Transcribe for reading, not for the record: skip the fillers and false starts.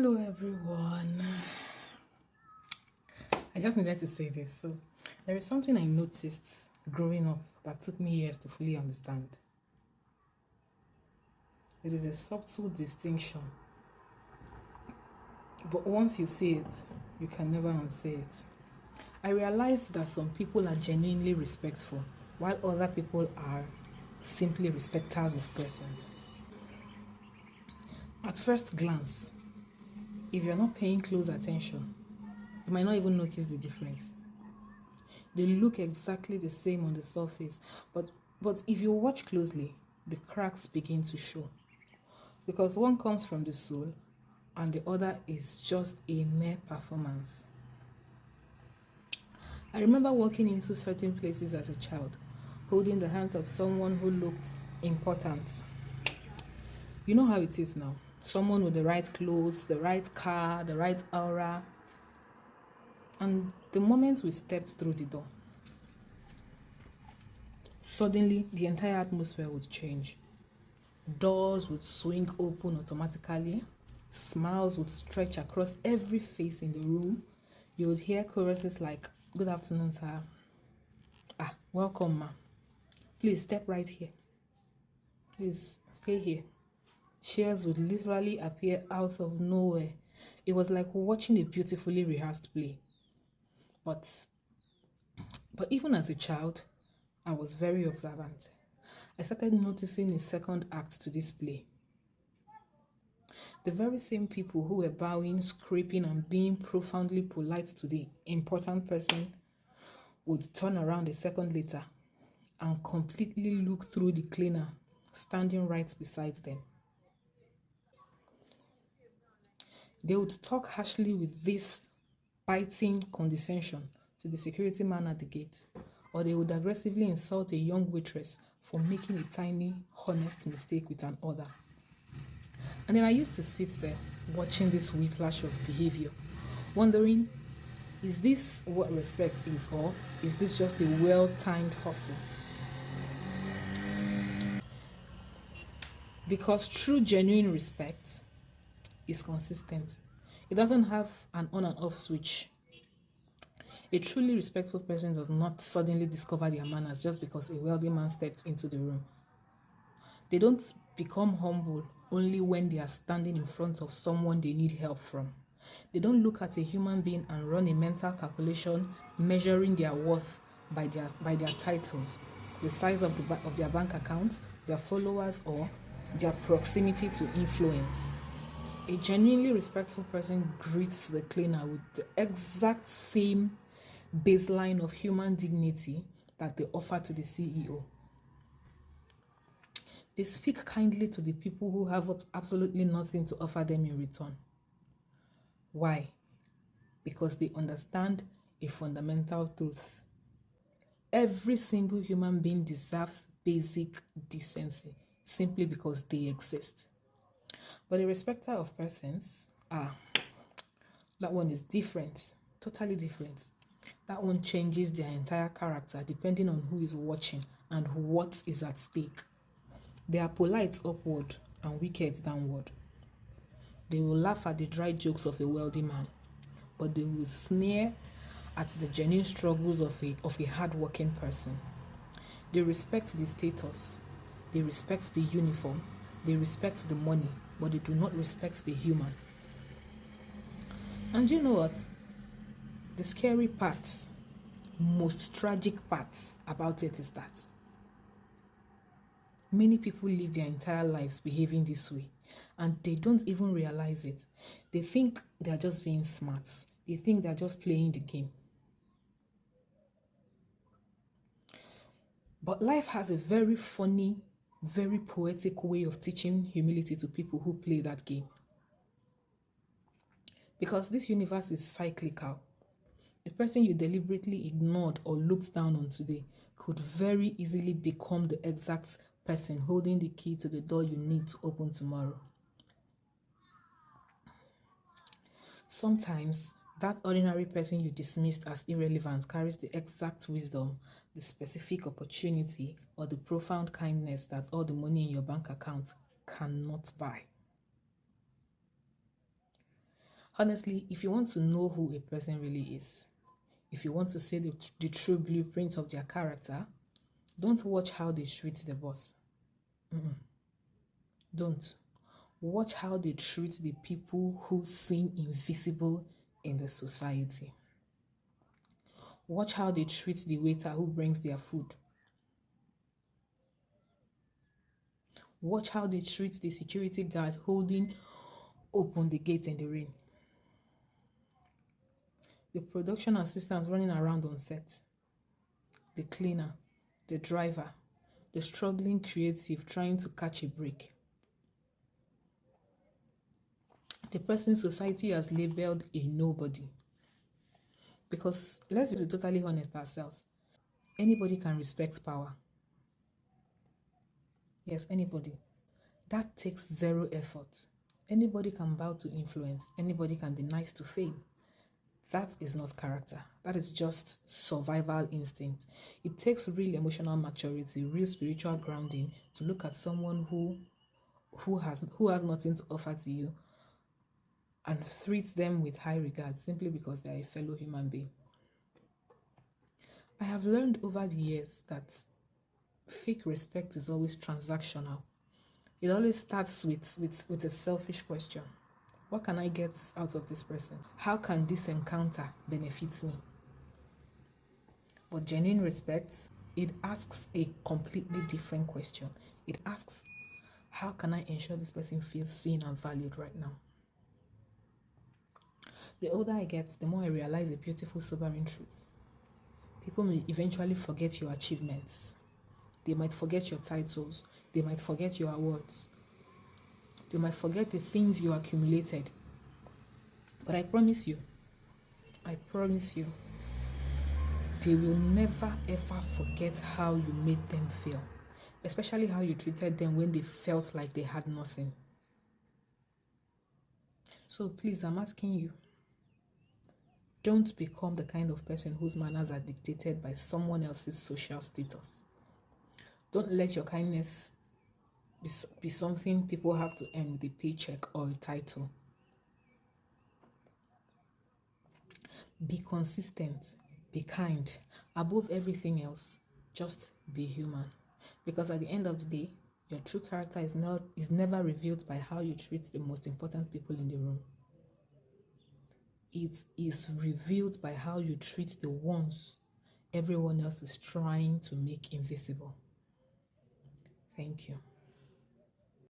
Hello everyone. I just needed to say this. So there is something I noticed growing up that took me years to fully understand. It is a subtle distinction, but once you see it, you can never unsay it. I realized that some people are genuinely respectful, while other people are simply respecters of persons. At first glance, if you're not paying close attention, you might not even notice the difference. They look exactly the same on the surface, but if you watch closely, the cracks begin to show. Because one comes from the soul and the other is just a mere performance. I remember walking into certain places as a child, holding the hands of someone who looked important. You know how it is now. Someone with the right clothes, the right car, the right aura. And the moment we stepped through the door, suddenly the entire atmosphere would change. Doors would swing open automatically. Smiles would stretch across every face in the room. You would hear choruses like, "Good afternoon, sir. Welcome, ma. Please step right here. Please stay here." Chairs would literally appear out of nowhere. It was like watching a beautifully rehearsed play. But even as a child, I was very observant. I started noticing a second act to this play. The very same people who were bowing, scraping, and being profoundly polite to the important person would turn around a second later and completely look through the cleaner standing right beside them. They would talk harshly with this biting condescension to the security man at the gate, or they would aggressively insult a young waitress for making a tiny, honest mistake with an order. And then I used to sit there watching this whiplash of behavior, wondering, is this what respect is, or is this just a well-timed hustle? Because true, genuine respect is consistent. It doesn't have an on and off switch. A truly respectful person does not suddenly discover their manners just because a wealthy man steps into the room. They don't become humble only when they are standing in front of someone they need help from. They don't look at a human being and run a mental calculation measuring their worth by their titles, the size of their bank account, their followers, or their proximity to influence. A genuinely respectful person greets the cleaner with the exact same baseline of human dignity that they offer to the CEO. They speak kindly to the people who have absolutely nothing to offer them in return. Why? Because they understand a fundamental truth. Every single human being deserves basic decency simply because they exist. But a respecter of persons, that one is different, totally different. That one changes their entire character depending on who is watching and what is at stake. They are polite upward and wicked downward. They will laugh at the dry jokes of a wealthy man, but they will sneer at the genuine struggles of a hard-working person. They respect the status, they respect the uniform, they respect the money, but they do not respect the human. And you know what? The scary part, most tragic parts about it is that many people live their entire lives behaving this way, and they don't even realize it. They think they're just being smart. They think they're just playing the game. But life has a very funny, very poetic way of teaching humility to people who play that game. Because this universe is cyclical. The person you deliberately ignored or looked down on today could very easily become the exact person holding the key to the door you need to open tomorrow. Sometimes, that ordinary person you dismissed as irrelevant carries the exact wisdom, the specific opportunity, or the profound kindness that all the money in your bank account cannot buy. Honestly, if you want to know who a person really is, if you want to see the true blueprint of their character, don't watch how they treat the boss. Don't. Watch how they treat the people who seem invisible in the society. Watch how they treat the waiter who brings their food. Watch how they treat the security guard holding open the gate in the rain. The production assistants running around on set. The cleaner, the driver, the struggling creative trying to catch a break. The person society has labeled a nobody. Because let's be totally honest ourselves. Anybody can respect power. Yes, anybody. That takes zero effort. Anybody can bow to influence. Anybody can be nice to fame. That is not character. That is just survival instinct. It takes real emotional maturity, real spiritual grounding to look at someone who has nothing to offer to you and treat them with high regard simply because they are a fellow human being. I have learned over the years that fake respect is always transactional. It always starts with a selfish question. What can I get out of this person? How can this encounter benefit me? But genuine respect, it asks a completely different question. It asks, how can I ensure this person feels seen and valued right now? The older I get, the more I realize a beautiful, sobering truth. People may eventually forget your achievements. They might forget your titles. They might forget your awards. They might forget the things you accumulated. But I promise you, they will never ever forget how you made them feel, especially how you treated them when they felt like they had nothing. So please, I'm asking you, don't become the kind of person whose manners are dictated by someone else's social status. Don't let your kindness be something people have to earn with a paycheck or a title. Be consistent, be kind. Above everything else, just be human. Because at the end of the day, your true character is never revealed by how you treat the most important people in the room. It is revealed by how you treat the ones everyone else is trying to make invisible. Thank you.